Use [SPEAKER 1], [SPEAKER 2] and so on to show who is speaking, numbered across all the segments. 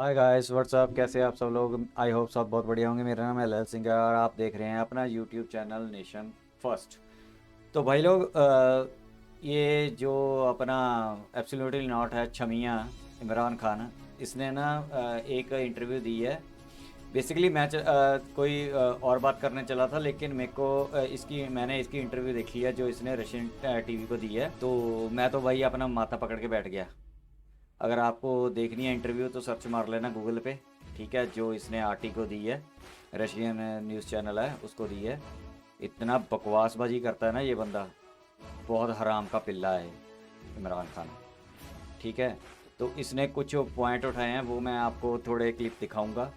[SPEAKER 1] Hi guys what's up, कैसे हैं आप सब लोग। आई होप सब बहुत बढ़िया होंगे। मेरा नाम है ललित सिंह है और आप देख रहे हैं अपना यूट्यूब चैनल नेशन फर्स्ट। तो भाई लोग, ये जो अपना एब्सोल्युटली नॉट है छमिया इमरान खान, इसने ना एक इंटरव्यू दी है। बेसिकली मैं कोई और बात करने चला था, लेकिन मेरे को मैंने इसकी इंटरव्यू देखी है जो इसने रशियन टीवी को दी है। तो मैं तो भाई अपना माथा पकड़ के बैठ गया। अगर आपको देखनी है इंटरव्यू तो सर्च मार लेना गूगल पे। ठीक है, जो इसने आरटी को दी है, रशियन न्यूज़ चैनल है उसको दी है। इतना बकवासबाजी करता है ना ये बंदा, बहुत हराम का पिल्ला है इमरान खान। ठीक है, तो इसने कुछ पॉइंट उठाए हैं, वो मैं आपको थोड़े क्लिप दिखाऊंगा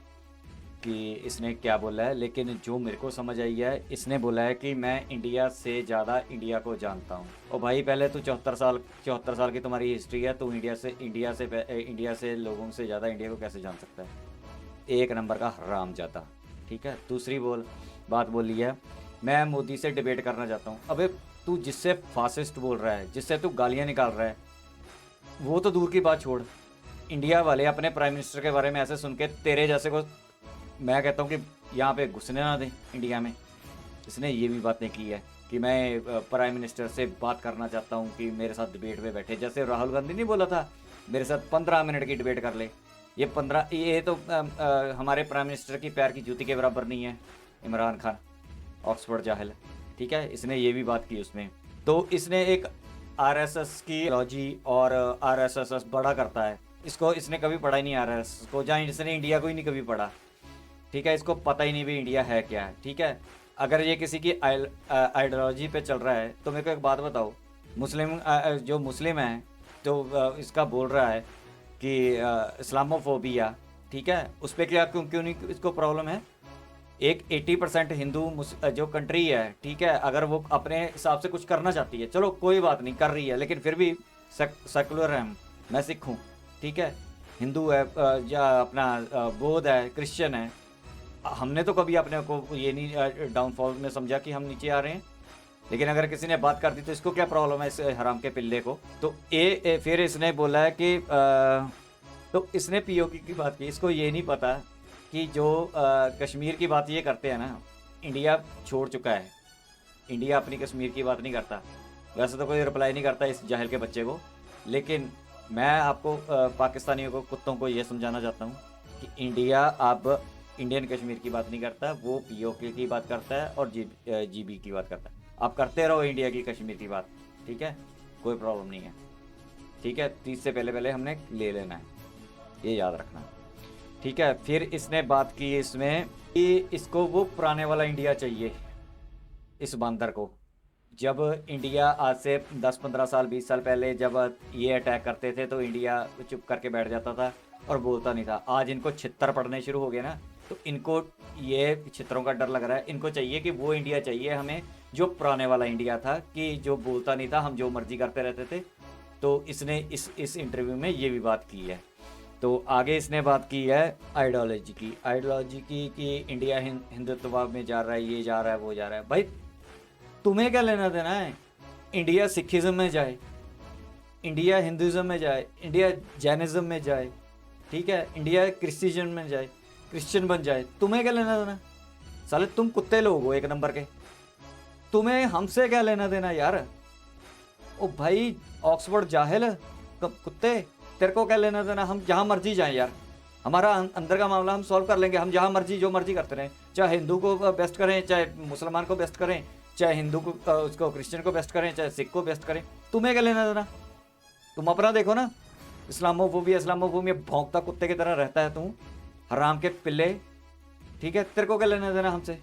[SPEAKER 1] कि इसने क्या बोला है। लेकिन जो मेरे को समझ आई है, इसने बोला है कि मैं इंडिया से ज़्यादा इंडिया को जानता हूँ। और भाई पहले तो 74 साल की तुम्हारी हिस्ट्री है, तो इंडिया से लोगों से ज़्यादा इंडिया को कैसे जान सकता है। एक नंबर का हराम जाता। ठीक है, दूसरी बात बोली है, मैं मोदी से डिबेट करना चाहता हूँ। अबे तू जिससे फासिस्ट बोल रहा है, जिससे तू गालियाँ निकाल रहा है, वो तो दूर की बात छोड़। इंडिया वाले अपने प्राइम मिनिस्टर के बारे में ऐसे सुन के तेरे जैसे को, मैं कहता हूँ कि यहाँ पे घुसने ना दें इंडिया में। इसने ये भी बातें की है कि मैं प्राइम मिनिस्टर से बात करना चाहता हूँ कि मेरे साथ डिबेट में बैठे, जैसे राहुल गांधी नहीं बोला था मेरे साथ 15 मिनट की डिबेट कर ले। ये तो हमारे प्राइम मिनिस्टर की पैर की जूती के बराबर नहीं है इमरान खान, ऑक्सफोर्ड जाहिल। ठीक है, इसने ये भी बात की उसमें। तो इसने एक आरएसएस की लॉजी और आरएसएस बड़ा करता है, इसको इसने कभी पढ़ा ही नहीं आरएसएस को, जहाँ इसने इंडिया को ही नहीं कभी पढ़ा। ठीक है, इसको पता ही नहीं भी इंडिया है क्या है। ठीक है, अगर ये किसी की आइडियोलॉजी पे चल रहा है तो मेरे को एक बात बताओ, जो मुस्लिम है तो इसका बोल रहा है कि इस्लामोफोबिया, ठीक है, उस पर क्या क्यों क्यों नहीं इसको प्रॉब्लम है। एक 80% जो कंट्री है, ठीक है, अगर वो अपने हिसाब से कुछ करना चाहती है, चलो कोई बात नहीं कर रही है, लेकिन फिर भी सेकुलर है मैं सिख हूँ, ठीक है, हिंदू है, या अपना बौद्ध है, क्रिश्चियन है। हमने तो कभी अपने को ये नहीं डाउनफॉल में समझा कि हम नीचे आ रहे हैं। लेकिन अगर किसी ने बात कर दी तो इसको क्या प्रॉब्लम है, इस हराम के पिल्ले को। तो फिर इसने बोला है कि तो इसने पीओके की बात की। इसको ये नहीं पता कि जो कश्मीर की बात ये करते हैं ना, इंडिया छोड़ चुका है। इंडिया अपनी कश्मीर की बात नहीं करता। वैसे तो कोई रिप्लाई नहीं करता इस जाहिल के बच्चे को, लेकिन मैं आपको पाकिस्तानियों को, कुत्तों को ये समझाना चाहता हूँ कि इंडिया अब इंडियन कश्मीर की बात नहीं करता, वो पीओके की बात करता है और जीबी की बात करता है। आप करते रहो इंडिया की कश्मीर की बात, ठीक है, कोई प्रॉब्लम नहीं है। ठीक है, 30 से पहले पहले हमने ले लेना है, ये याद रखना। ठीक है, फिर इसने बात की इसमें कि इसको वो पुराने वाला इंडिया चाहिए, इस बंदर को। जब इंडिया आज से 10-15 साल 20 साल पहले जब ये अटैक करते थे तो इंडिया चुप करके बैठ जाता था और बोलता नहीं था। आज इनको छितर पड़ने शुरू हो गए ना, तो इनको ये छितरों का डर लग रहा है। इनको चाहिए कि वो इंडिया चाहिए हमें जो पुराने वाला इंडिया था, कि जो बोलता नहीं था, हम जो मर्जी करते रहते थे। तो इसने इस इंटरव्यू में ये भी बात की है। तो आगे इसने बात की है आइडियोलॉजी की कि इंडिया हिंदुत्व में जा रहा है, ये जा रहा है, वो जा रहा है। भाई तुम्हें क्या लेना देना है, इंडिया सिखिज्म में जाए, इंडिया हिंदुज़म में जाए, इंडिया जैनिज्म में जाए, ठीक है, इंडिया क्रिश्चियन में जाए, क्रिश्चियन बन जाए, तुम्हें क्या लेना देना। साले तुम कुत्ते लोग हो एक नंबर के, तुम्हें हमसे क्या लेना देना यार। ओ भाई ऑक्सफोर्ड जाहिल कुत्ते, तेरे को क्या लेना देना। हम जहाँ मर्जी जाएं यार, हमारा अंदर का मामला हम सॉल्व कर लेंगे। हम जहाँ मर्जी जो मर्जी करते रहें, चाहे हिंदू को बेस्ट करें, चाहे मुसलमान को बेस्ट करें, चाहे हिंदू को उसको क्रिश्चियन को बेस्ट करें, चाहे सिख को बेस्ट करें। तुम्हें क्या लेना देना। तुम अपना देखो ना, इस्लामोफोबिया भौंकता कुत्ते की तरह रहता है तू, हराम के पिल्ले। ठीक है, तेरे को क्या लेना देना हमसे।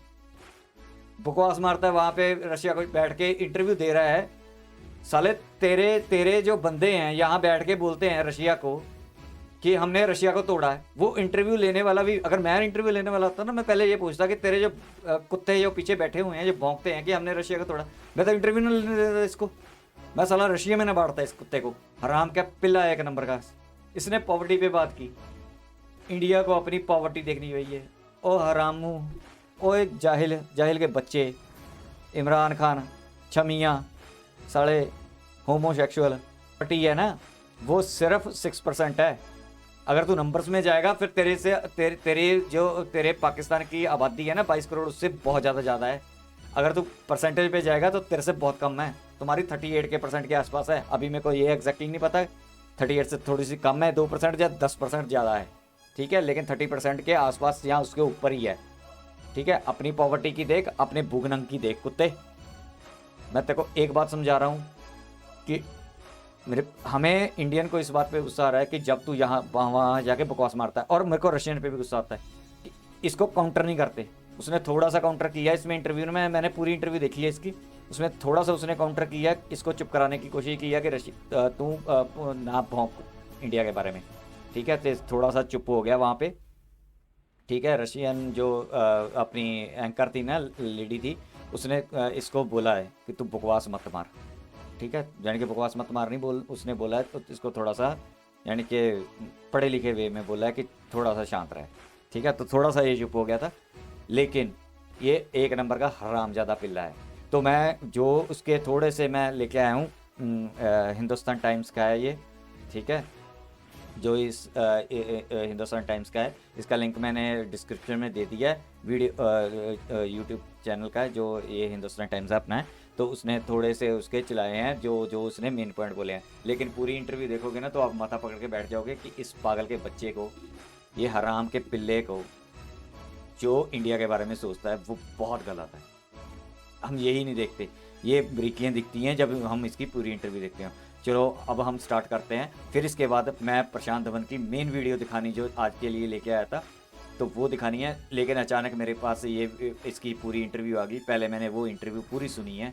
[SPEAKER 1] बकवास मारता है वहाँ पे रशिया को बैठ के इंटरव्यू दे रहा है। साले तेरे तेरे जो बंदे हैं यहाँ बैठ के बोलते हैं रशिया को कि हमने रशिया को तोड़ा है। वो इंटरव्यू लेने वाला भी, अगर मैं इंटरव्यू लेने वाला होता ना, मैं पहले ये पूछता कि तेरे जो कुत्ते जो पीछे बैठे हुए हैं, जो भौंकते हैं कि हमने रशिया को तोड़ा, मैं तो इंटरव्यू ना लेने देता इसको। मैं साला रशिया में ना बांटता इस कुत्ते को, हराम का पिल्ला एक नंबर का। इसने पॉवर्टी पे बात की, इंडिया को अपनी पॉवर्टी देखनी चाहिए। ओ हरामू, ओ एक जाहिल के बच्चे, इमरान खान छमिया साले होमोसेक्सुअल पार्टी है ना, वो सिर्फ 6% है। अगर तू नंबर्स में जाएगा फिर तेरे से तेरे जो तेरे पाकिस्तान की आबादी है ना 22 करोड़, उससे बहुत ज़्यादा है। अगर तू परसेंटेज पे जाएगा तो तेरे से बहुत कम है। तुम्हारी 38 के परसेंट के आसपास है। अभी मेरे को ये एग्जैक्टली नहीं पता, 38 से थोड़ी सी कम है, 2% या 10% ज़्यादा है, ठीक है, लेकिन 30% के आसपास या उसके ऊपर ही है, ठीक है। अपनी पॉवर्टी की देख, अपने भूखनंग की देख कुत्ते। मैं तेरे को एक बात समझा रहा हूँ कि मेरे हमें इंडियन को इस बात पे गुस्सा आ रहा है कि जब तू यहाँ वहाँ जाके बकवास मारता है, और मेरे को रशियन पे भी गुस्सा आता है कि इसको काउंटर नहीं करते। उसने थोड़ा सा काउंटर किया इसमें इंटरव्यू में, मैंने पूरी इंटरव्यू देखी है इसकी, उसमें थोड़ा सा उसने काउंटर किया, इसको चुप कराने की कोशिश की है कि तू ना भौंक इंडिया के बारे में, ठीक है। तो थोड़ा सा चुप हो गया वहाँ पे, ठीक है। रशियन जो अपनी एंकर थी ना, लेडी थी, उसने इसको बोला है कि तू बकवास मत मार, ठीक है, यानी कि बकवास मत मार नहीं बोल, उसने बोला है, तो इसको थोड़ा सा यानी कि पढ़े लिखे वे में बोला है कि थोड़ा सा शांत रहे, ठीक है। तो थोड़ा सा ये चुप हो गया था, लेकिन ये एक नंबर का हरामजादा पिल्ला है। तो मैं जो उसके थोड़े से मैं लेके आया हूँ, हिंदुस्तान टाइम्स का है ये, ठीक है, जो इस हिंदुस्तान टाइम्स का है, इसका लिंक मैंने डिस्क्रिप्शन में दे दिया है। वीडियो यूट्यूब चैनल का है जो ये हिंदुस्तान टाइम्स अपना है, तो उसने थोड़े से उसके चलाए हैं जो जो उसने मेन पॉइंट बोले हैं। लेकिन पूरी इंटरव्यू देखोगे ना तो आप माथा पकड़ के बैठ जाओगे कि इस पागल के बच्चे को, ये हराम के पिल्ले को जो इंडिया के बारे में सोचता है वो बहुत गलत है। हम यही नहीं देखते, ये ब्रिकियाँ दिखती हैं जब हम इसकी पूरी इंटरव्यू देखते हैं। चलो अब हम स्टार्ट करते हैं, फिर इसके बाद मैं प्रशांत धवन की मेन वीडियो दिखानी जो आज के लिए लेके आया था, तो वो दिखानी है। लेकिन अचानक मेरे पास ये इसकी पूरी इंटरव्यू आ गई, पहले मैंने वो इंटरव्यू पूरी सुनी है,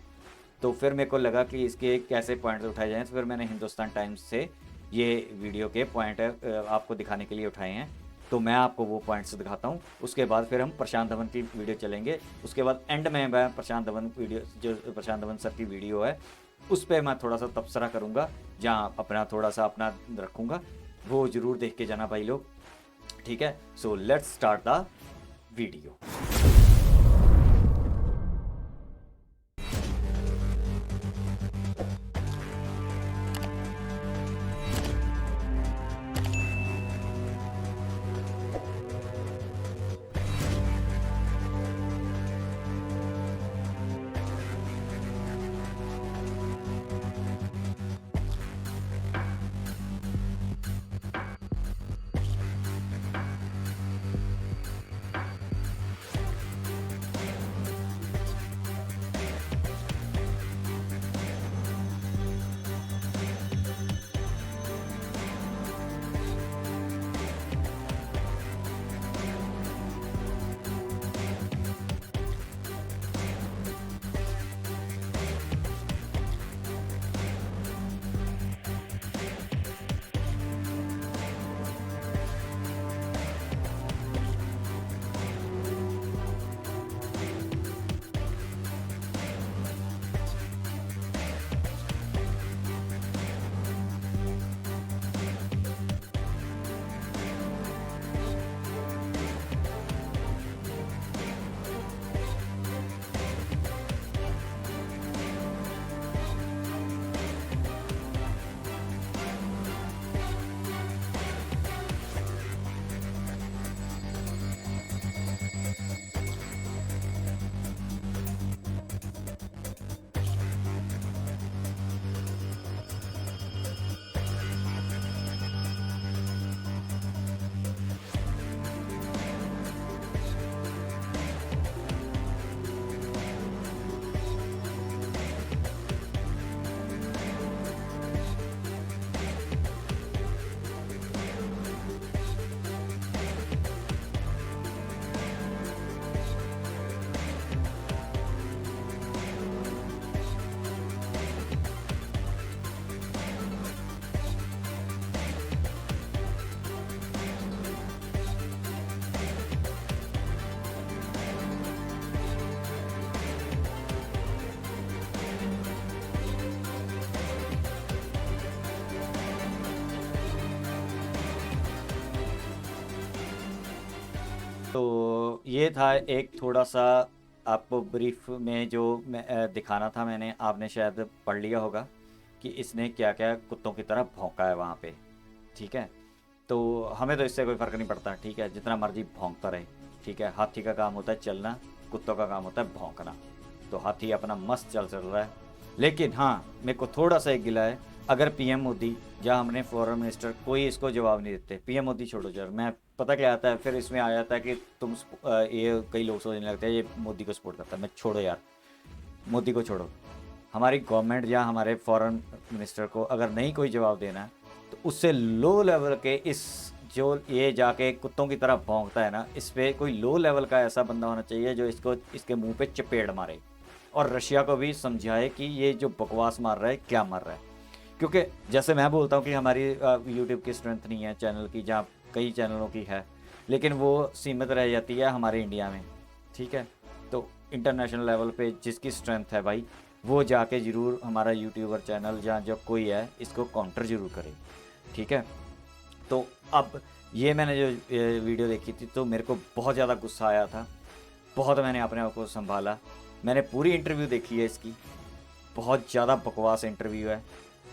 [SPEAKER 1] तो फिर मेरे को लगा कि इसके कैसे पॉइंट उठाए जाएँ, तो फिर मैंने हिंदुस्तान टाइम्स से ये वीडियो के पॉइंट आपको दिखाने के लिए उठाए हैं। तो मैं आपको वो पॉइंट्स दिखाता हूँ, उसके बाद फिर हम प्रशांत धवन की वीडियो चलेंगे। उसके बाद एंड में मैं प्रशांत धवन वीडियो, जो प्रशांत धवन सर की वीडियो है, उस पर मैं थोड़ा सा तबसरा करूँगा, जहाँ अपना थोड़ा सा अपना रखूँगा, वो ज़रूर देख के जाना भाई लोग, ठीक है। So let's start the video. तो ये था एक थोड़ा सा आपको ब्रीफ में जो मैं दिखाना था, मैंने, आपने शायद पढ़ लिया होगा कि इसने क्या क्या कुत्तों की तरह भौंका है वहाँ पे, ठीक है। तो हमें तो इससे कोई फ़र्क नहीं पड़ता, ठीक है, जितना मर्जी भौंकता रहे, ठीक है। हाथी का काम होता है चलना, कुत्तों का काम होता है भौंकना। तो हाथी अपना मस्त चल रहा है। लेकिन हाँ, मेरे को थोड़ा सा एक गिला है, अगर पीएम मोदी या हमने फॉरेन मिनिस्टर कोई इसको जवाब नहीं देते। पीएम मोदी छोड़ो यार, मैं पता क्या आता है फिर इसमें आ जाता है कि तुम ये कई लोग सोचने लगते हैं ये मोदी को सपोर्ट करता है। मैं छोड़ो यार, मोदी को छोड़ो, हमारी गवर्नमेंट या हमारे फॉरेन मिनिस्टर को अगर नहीं कोई जवाब देना है तो उससे लो लेवल के इस जो ये जाके कुत्तों की तरह भौंकता है ना, इस पर कोई लो लेवल का ऐसा बंदा होना चाहिए जो इसको इसके मुंह पे चपेड़ मारे और रशिया को भी समझाए कि ये जो बकवास मार रहा है क्या मार रहा है। क्योंकि जैसे मैं बोलता हूँ कि हमारी यूट्यूब की स्ट्रेंथ नहीं है चैनल की, जहाँ कई चैनलों की है, लेकिन वो सीमित रह जाती है हमारे इंडिया में, ठीक है। तो इंटरनेशनल लेवल पे जिसकी स्ट्रेंथ है भाई, वो जाके ज़रूर हमारा यूट्यूबर चैनल जहाँ जो कोई है इसको काउंटर ज़रूर करे, ठीक है। तो अब ये मैंने जो वीडियो देखी थी तो मेरे को बहुत ज़्यादा गुस्सा आया था, बहुत मैंने अपने आप को संभाला। मैंने पूरी इंटरव्यू देखी है इसकी, बहुत ज़्यादा बकवास इंटरव्यू है,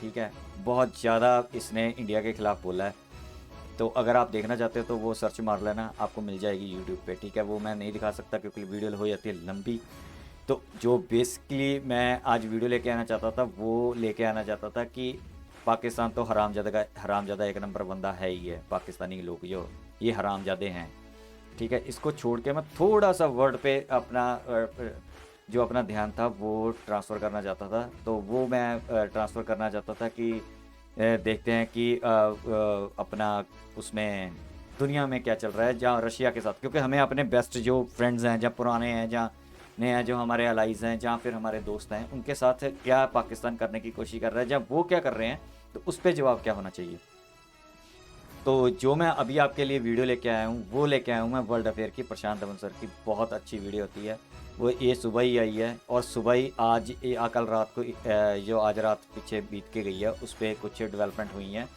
[SPEAKER 1] ठीक है। बहुत ज़्यादा इसने इंडिया के ख़िलाफ़ बोला है। तो अगर आप देखना चाहते हो तो वो सर्च मार लेना, आपको मिल जाएगी यूट्यूब पे, ठीक है। वो मैं नहीं दिखा सकता क्योंकि वीडियो हो जाती है लंबी। तो जो बेसिकली मैं आज वीडियो लेके आना चाहता था वो लेके आना चाहता था कि पाकिस्तान तो हरामजादा एक नंबर बंदा है ही है। पाकिस्तानी लोग जो ये हरामजादे हैं, ठीक है। इसको छोड़ के मैं थोड़ा सा वर्ड पे जो अपना ध्यान था वो ट्रांसफ़र करना चाहता था। तो वो मैं ट्रांसफ़र करना चाहता था कि देखते हैं कि अपना उसमें दुनिया में क्या चल रहा है जहाँ रशिया के साथ, क्योंकि हमें अपने बेस्ट जो फ्रेंड्स हैं, जहाँ पुराने हैं, जहाँ नए हैं, जो हमारे अलाइज़ हैं, जहाँ फिर हमारे दोस्त हैं, उनके साथ क्या पाकिस्तान करने की कोशिश कर रहा है, जब वो क्या कर रहे हैं तो उस पर जवाब क्या होना चाहिए। तो जो मैं अभी आपके लिए वीडियो लेके आया हूँ वो लेके आया हूँ मैं वर्ल्ड अफेयर की, प्रशांत धवन सर की। बहुत अच्छी वीडियो होती है वो, ये सुबह ही आई है और सुबह ही आज कल रात को जो आज रात पीछे बीत के गई है उस पर कुछ डेवलपमेंट हुई हैं।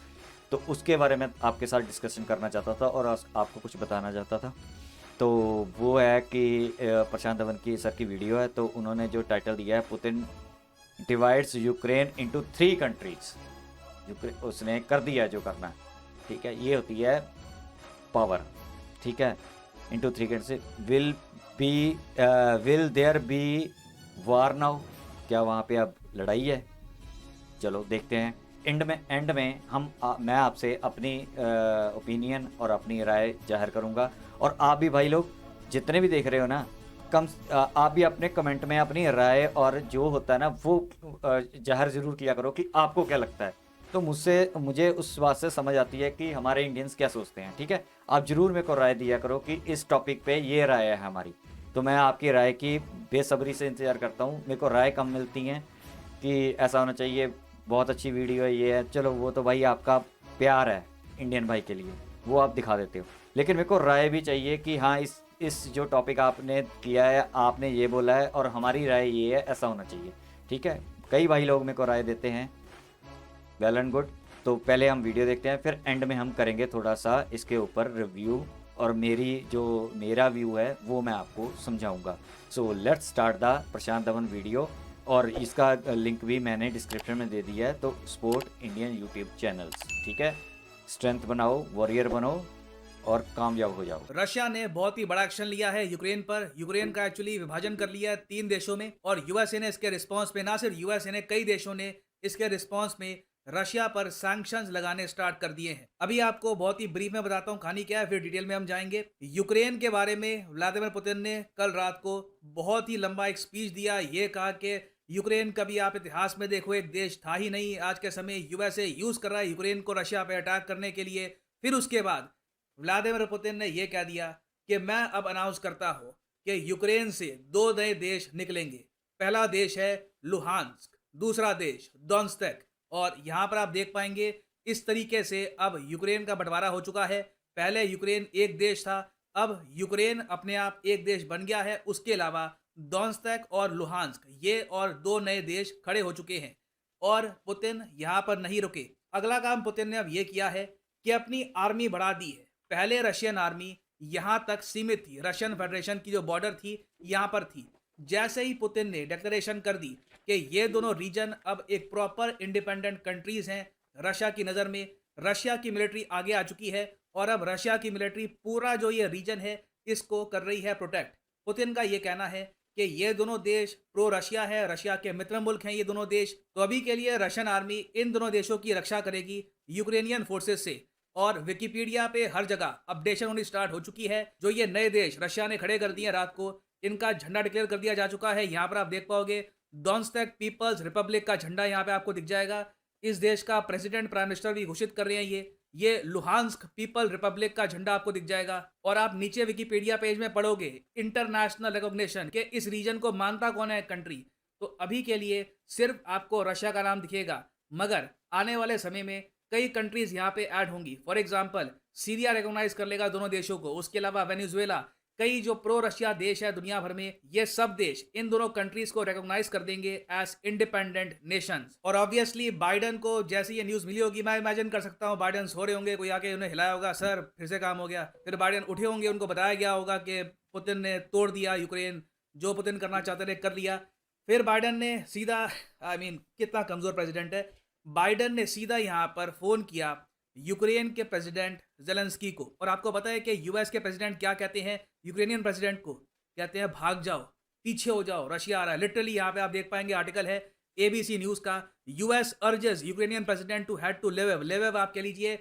[SPEAKER 1] तो उसके बारे में आपके साथ डिस्कशन करना चाहता था और आपको कुछ बताना चाहता था। तो वो है कि प्रशांत धवन की सर की वीडियो है। तो उन्होंने जो टाइटल दिया है, Putin divides Ukraine into 3 countries. उसने कर दिया जो करना है, ठीक है। ये होती है पावर, ठीक है। Into 3 countries will there be war now, क्या वहाँ पे अब लड़ाई है? चलो देखते हैं। एंड में मैं आपसे अपनी ओपिनियन और अपनी राय जाहिर करूँगा। और आप भी भाई लोग जितने भी देख रहे हो ना, आप भी अपने कमेंट में अपनी राय और जो होता है ना वो जाहिर ज़रूर किया करो कि आपको क्या लगता है। तो मुझे उस बात से समझ आती है कि हमारे इंडियंस क्या सोचते हैं, ठीक है। आप ज़रूर मेरे को राय दिया करो कि इस टॉपिक पे ये राय है हमारी। तो मैं आपकी राय की बेसब्री से इंतज़ार करता हूँ। मेरे को राय कम मिलती हैं कि ऐसा होना चाहिए, बहुत अच्छी वीडियो है, ये है, चलो वो तो भाई आपका प्यार है इंडियन भाई के लिए, वो आप दिखा देते हो। लेकिन मेरे को राय भी चाहिए कि हाँ इस जो टॉपिक आपने किया है, आपने ये बोला है और हमारी राय ये है, ऐसा होना चाहिए, ठीक है। कई भाई लोग मेरे को राय देते हैं, वेल एंड गुड। तो पहले हम वीडियो देखते हैं, फिर एंड में हम करेंगे थोड़ा सा इसके ऊपर रिव्यू और मेरा व्यू है वो मैं आपको समझाऊंगा। So let's start the Prashant Dhawan video, और इसका लिंक भी मैंने डिस्क्रिप्शन में दे दिया है। तो सपोर्ट इंडियन यूट्यूब चैनल्स, ठीक है। स्ट्रेंथ बनाओ, वॉरियर बनो और कामयाब हो जाओ।
[SPEAKER 2] रशिया ने बहुत ही बड़ा एक्शन लिया है यूक्रेन पर। यूक्रेन का एक्चुअली विभाजन कर लिया है 3 देशों में, और यूएसए ने इसके रिस्पांस में, ना सिर्फ यूएसए ने, कई देशों ने इसके रिस्पांस में रशिया पर सैंक्शंस लगाने स्टार्ट कर दिए हैं। अभी आपको बहुत ही ब्रीफ में बताता हूं कहानी क्या है, फिर डिटेल में हम जाएंगे। यूक्रेन के बारे में व्लादिमीर पुतिन ने कल रात को बहुत ही लंबा एक स्पीच दिया। ये कहा कि यूक्रेन कभी आप इतिहास में देखो एक देश था ही नहीं, आज के समय यूएसए यूज कर रहा है यूक्रेन को रशिया पे अटैक करने के लिए। फिर उसके बाद व्लादिमीर पुतिन ने यह कह दिया कि मैं अब अनाउंस करता हूं कि यूक्रेन से 2 नए देश निकलेंगे। पहला देश है लुहांस्क, दूसरा देश डोनेत्स्क। और यहां पर आप देख पाएंगे इस तरीके से अब यूक्रेन का बंटवारा हो चुका है। पहले यूक्रेन एक देश था, अब यूक्रेन अपने आप एक देश बन गया है। उसके अलावा डोनेत्स्क और लुहांस्क, ये और 2 नए देश खड़े हो चुके हैं। और पुतिन यहां पर नहीं रुके। अगला काम पुतिन ने अब यह किया है कि अपनी आर्मी बढ़ा दी है। पहले रशियन आर्मी यहां तक सीमित थी, रशियन फेडरेशन की जो बॉर्डर थी यहां पर थी। जैसे ही पुतिन ने डिक्लेरेशन कर दी कि ये दोनों रीजन अब एक प्रॉपर इंडिपेंडेंट कंट्रीज हैं रशिया की नज़र में, रशिया की मिलिट्री आगे आ चुकी है और अब रशिया की मिलिट्री पूरा जो ये रीजन है इसको कर रही है प्रोटेक्ट। पुतिन का ये कहना है कि ये दोनों देश प्रो रशिया है, रशिया के मित्र मुल्क हैं ये दोनों देश। तो अभी के लिए रशियन आर्मी इन दोनों देशों की रक्षा करेगी यूक्रेनियन फोर्सेस से। और विकिपीडिया पे हर जगह अपडेशन होनी स्टार्ट हो चुकी है। जो ये नए देश रशिया ने खड़े कर दिए रात को, इनका झंडा डिक्लेयर कर दिया जा चुका है। यहाँ पर आप देख पाओगे डोनेट्स्क पीपल्स रिपब्लिक का झंडा यहाँ पे आपको दिख जाएगा। इस देश का प्रेसिडेंट प्राइम मिनिस्टर भी घोषित कर रहे हैं ये लुहांस्क पीपल रिपब्लिक का झंडा आपको दिख जाएगा। और आप नीचे विकिपीडिया पेज में पढ़ोगे इंटरनेशनल रिकॉग्निशन के इस रीजन को मानता कौन है कंट्री। तो अभी के लिए सिर्फ आपको रशिया का नाम दिखेगा, मगर आने वाले समय में कई कंट्रीज यहाँ पे ऐड होंगी। फॉर एग्जाम्पल सीरिया रिकॉग्नाइज कर लेगा दोनों देशों को, उसके अलावा वेनेजुएला, कई जो प्रो रशिया देश है दुनिया भर में, ये सब देश इन दोनों कंट्रीज को रिकॉग्नाइज कर देंगे एज इंडिपेंडेंट नेशंस। और ऑब्वियसली बाइडन को जैसे ये न्यूज मिली होगी, मैं इमेजिन कर सकता हूँ बाइडन सो रहे होंगे, कोई आके उन्हें हिलाया होगा, सर फिर से काम हो गया। फिर बाइडन उठे होंगे, उनको बताया गया होगा कि पुतिन ने तोड़ दिया यूक्रेन, जो पुतिन करना चाहते थे कर लिया। फिर बाइडन ने सीधा, कितना कमजोर प्रेसिडेंट है, बाइडन ने सीधा यहाँ पर फोन किया यूक्रेन के प्रेसिडेंट जेलेंस्की को। और आपको पता है कि यूएस के प्रेसिडेंट क्या कहते हैं यूक्रेनियन प्रेसिडेंट को? कहते हैं भाग जाओ, पीछे हो जाओ, रशिया आ रहा है। लिटरली यहाँ पे आप देख पाएंगे आर्टिकल है एबीसी न्यूज का, US urges Ukrainian president to head to Lviv. Lviv आप कह लीजिए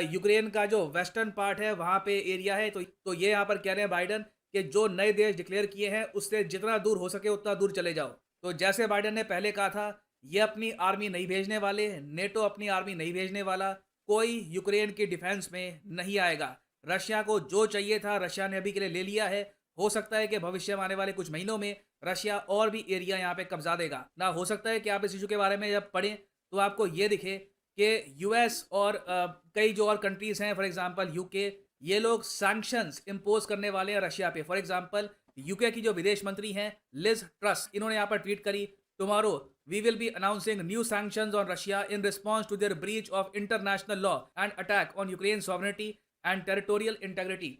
[SPEAKER 2] यूक्रेन का जो वेस्टर्न पार्ट है वहाँ पे एरिया है। तो ये यहाँ पर कह रहे हैं बाइडन कि जो नए देश डिक्लेयर किए हैं उससे जितना दूर हो सके उतना दूर चले जाओ। तो जैसे बाइडन ने पहले कहा था, ये अपनी आर्मी नहीं भेजने वाले, नेटो अपनी आर्मी नहीं भेजने वाला, कोई यूक्रेन की डिफेंस में नहीं आएगा। रशिया को जो चाहिए था रशिया ने अभी के लिए ले लिया है। हो सकता है कि भविष्य में आने वाले कुछ महीनों में रशिया और भी एरिया यहाँ पे कब्जा देगा ना। हो सकता है कि आप इस इशू के बारे में जब पढ़ें तो आपको ये दिखे कि यूएस और कई जो और कंट्रीज हैं, फॉर एग्जांपल यूके, ये लोग सैंक्शंस इम्पोज करने वाले हैं रशिया पे। फॉर एग्जांपल यूके की जो विदेश मंत्री हैं लिज ट्रस, इन्होंने यहाँ पर ट्वीट करी, tomorrow we will be announcing new sanctions on Russia in response to their breach of international law and attack on Ukraine's sovereignty and territorial integrity।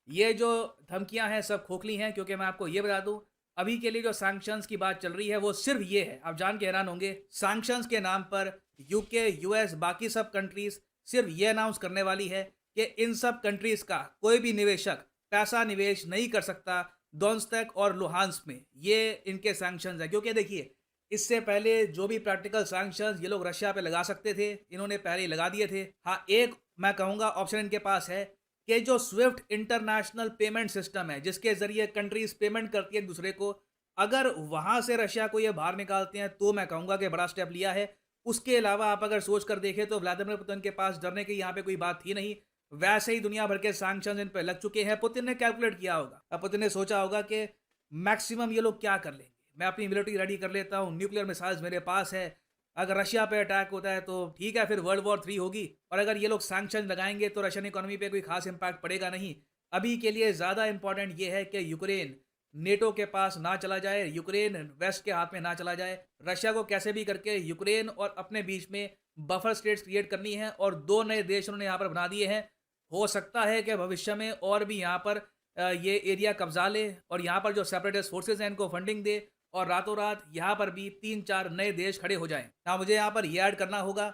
[SPEAKER 2] ये जो धमकियां हैं सब खोखली हैं, क्योंकि मैं आपको ये बता दूं अभी के लिए जो सैंक्शंस की बात चल रही है वो सिर्फ ये है। आप जान के हैरान होंगे, सैंक्शंस के नाम पर यूके, यूएस, बाकी सब कंट्रीज सिर्फ ये अनाउंस करने वाली है कि इन सब कंट्रीज का कोई भी निवेशक पैसा निवेश नहीं कर सकता डोनेट्स्क और लुहांस्क में। ये इनके सैंक्शंस है। क्योंकि देखिए, इससे पहले जो भी प्रैक्टिकल सैंक्शंस ये लोग रशिया पे लगा सकते थे, इन्होंने पहले ही लगा दिए थे। हाँ, एक मैं कहूँगा ऑप्शन इनके पास है कि जो स्विफ्ट इंटरनेशनल पेमेंट सिस्टम है, जिसके जरिए कंट्रीज पेमेंट करती है एक दूसरे को, अगर वहाँ से रशिया को ये बाहर निकालते हैं तो मैं कहूँगा कि बड़ा स्टेप लिया है। उसके अलावा आप अगर सोच कर देखें तो व्लादिमीर पुतिन के पास डरने की यहाँ पे कोई बात थी नहीं। वैसे ही दुनिया भर के सैंक्शंस इन पर लग चुके हैं। पुतिन ने कैलकुलेट किया होगा, अब पुतिन ने सोचा होगा कि मैक्सिमम ये लोग क्या कर लेंगे, मैं अपनी मिलिट्री रेडी कर लेता हूँ, न्यूक्लियर मिसाइल्स मेरे पास है, अगर रशिया पे अटैक होता है तो ठीक है, फिर वर्ल्ड वॉर 3 होगी। और अगर ये लोग सैंक्शन लगाएंगे तो रशियन इकोनॉमी पे कोई खास इंपैक्ट पड़ेगा नहीं। अभी के लिए ज़्यादा इंपॉर्टेंट ये है कि यूक्रेन नेटो के पास ना चला जाए, यूक्रेन वेस्ट के हाथ में ना चला जाए। रशिया को कैसे भी करके यूक्रेन और अपने बीच में बफर स्टेट्स क्रिएट करनी है, और 2 नए देश उन्होंने यहाँ पर बना दिए हैं। हो सकता है कि भविष्य में और भी यहाँ पर ये एरिया कब्जा ले और यहाँ पर जो सेपरेटिस्ट फोर्सेज हैं इनको फंडिंग दे, और रातों रात यहाँ पर भी 3-4 नए देश खड़े हो जाएं। ना मुझे यहाँ पर यह ऐड करना होगा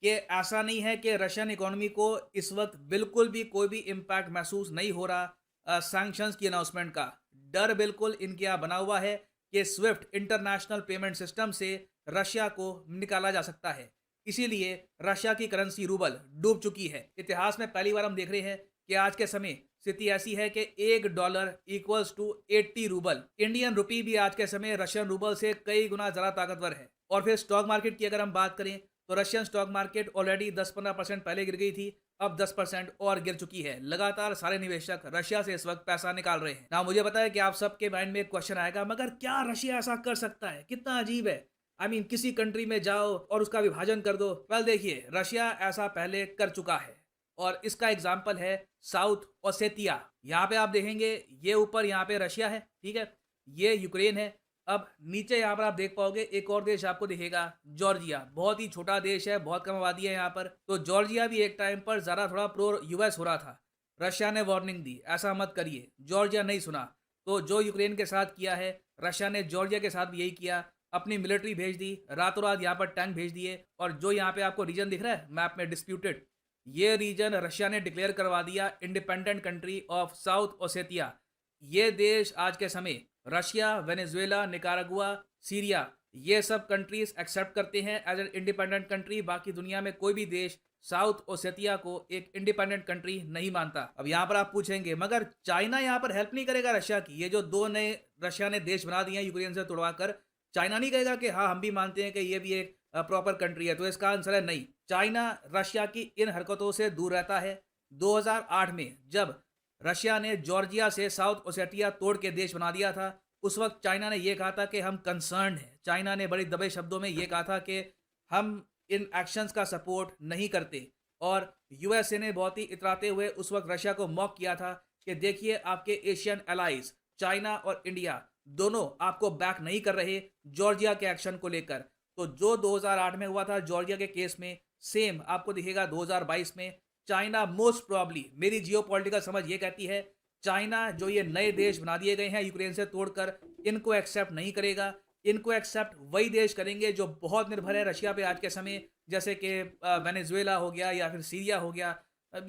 [SPEAKER 2] कि ऐसा नहीं है कि रशियन इकोनॉमी को इस वक्त बिल्कुल भी कोई भी इम्पैक्ट महसूस नहीं हो रहा सैंक्शंस की अनाउंसमेंट का। डर बिल्कुल इनके यहाँ बना हुआ है कि स्विफ्ट इंटरनेशनल पेमेंट सिस्टम से रशिया को निकाला जा सकता है। इसीलिए रशिया की करेंसी रूबल डूब चुकी है। इतिहास में पहली बार हम देख रहे हैं कि आज के समय स्थिति ऐसी है कि $1 equals to 80 rouble. Indian rupee भी आज के समय रशियन रूबल से कई गुना ज़्यादा ताकतवर है। और फिर स्टॉक मार्केट की अगर हम बात करें तो रशियन स्टॉक मार्केट ऑलरेडी 10-15% पहले गिर गई थी, अब 10% और गिर चुकी है। लगातार सारे निवेशक रशिया से इस वक्त पैसा निकाल रहे हैं। ना मुझे पता है कि आप सबके माइंड में एक क्वेश्चन आएगा, मगर क्या रशिया ऐसा कर सकता है? कितना अजीब है। किसी कंट्री में जाओ और उसका विभाजन कर दो। वेल देखिए, रशिया ऐसा पहले कर चुका है और इसका एग्जाम्पल है साउथ ओसेतिया। यहाँ पे आप देखेंगे, ये ऊपर यहाँ पे रशिया है, ठीक है, ये यूक्रेन है। अब नीचे यहाँ पर आप देख पाओगे एक और देश आपको दिखेगा, जॉर्जिया। बहुत ही छोटा देश है, बहुत कम आबादी है यहाँ पर। तो जॉर्जिया भी एक टाइम पर ज़्यादा थोड़ा प्रो यूएस हो रहा था। रशिया ने वार्निंग दी, ऐसा मत करिए, जॉर्जिया नहीं सुना। तो जो यूक्रेन के साथ किया है, रशिया ने जॉर्जिया के साथ भी यही किया। अपनी मिलिट्री भेज दी, रातों रात यहाँ पर टैंक भेज दिए। और जो यहाँ पे आपको रीजन दिख रहा है मैप में, डिस्प्यूटेड, ये रीजन रशिया ने डिक्लेयर करवा दिया independent country of south Ossetia. ये देश आज के समय रशिया, वेनेजुएला, निकारागुआ, सीरिया, ये सब कंट्रीज एक्सेप्ट करते हैं एज एन इंडिपेंडेंट कंट्री। बाकी दुनिया में कोई भी देश साउथ ओसेटिया को एक इंडिपेंडेंट कंट्री नहीं मानता। अब यहाँ पर आप पूछेंगे मगर चाइना यहाँ पर हेल्प नहीं करेगा रशिया की? ये जो दो नए रशिया ने देश बना दिए हैं यूक्रेन से तुड़वा कर, चाइना नहीं कहेगा कि हाँ हम भी मानते हैं कि ये भी एक प्रॉपर कंट्री है? तो इसका आंसर है नहीं। चाइना रशिया की इन हरकतों से दूर रहता है। 2008 में जब रशिया ने जॉर्जिया से साउथ ओसेटिया तोड़ के देश बना दिया था, उस वक्त चाइना ने यह कहा था कि हम कंसर्न हैं। चाइना ने बड़ी दबे शब्दों में यह कहा था कि हम इन एक्शंस का सपोर्ट नहीं करते। और यूएसए ने बहुत ही इतराते हुए उस वक्त रशिया को मॉक किया था कि देखिए आपके एशियन एलाइज चाइना और इंडिया दोनों आपको बैक नहीं कर रहे जॉर्जिया के एक्शन को लेकर। तो जो 2008 में हुआ था जॉर्जिया के केस में, सेम आपको दिखेगा 2022 में। चाइना मोस्ट प्रॉब्ली, मेरी जियोपॉलिटिकल समझ ये कहती है, चाइना जो ये नए देश बना दिए गए हैं यूक्रेन से तोड़कर, इनको एक्सेप्ट नहीं करेगा। इनको एक्सेप्ट वही देश करेंगे जो बहुत निर्भर है रशिया पे आज के समय, जैसे कि वेनेजुएला हो गया या फिर सीरिया हो गया,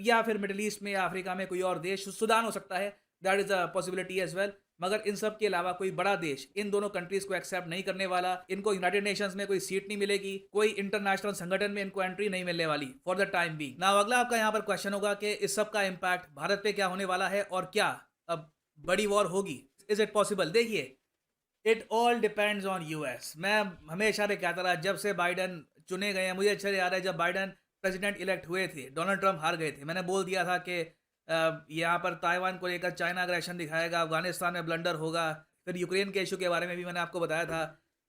[SPEAKER 2] या फिर मिडिल ईस्ट में या अफ्रीका में कोई और देश, सूडान हो सकता है, that is a possibility as well. मगर इन सब के अलावा कोई बड़ा देश इन दोनों कंट्रीज को एक्सेप्ट नहीं करने वाला। इनको यूनाइटेड नेशंस में कोई सीट नहीं मिलेगी, कोई इंटरनेशनल संगठन में इनको एंट्री नहीं मिलने वाली फॉर द टाइम बी। ना अगला आपका यहाँ पर क्वेश्चन होगा कि इस सब का इम्पैक्ट भारत पे क्या होने वाला है और क्या अब बड़ी वॉर होगी? Is it possible? देखिए, it all depends on US. मैं हमेशा से कहता रहा, जब से बाइडन चुने गए हैं, मुझे अच्छे से याद है जब बाइडन प्रेसिडेंट इलेक्ट हुए थे, डोनाल्ड ट्रंप हार गए थे, मैंने बोल दिया था कि यहाँ पर ताइवान को लेकर चाइना अग्रेशन दिखाएगा, अफगानिस्तान में ब्लंडर होगा। फिर यूक्रेन के इशू के बारे में भी मैंने आपको बताया था।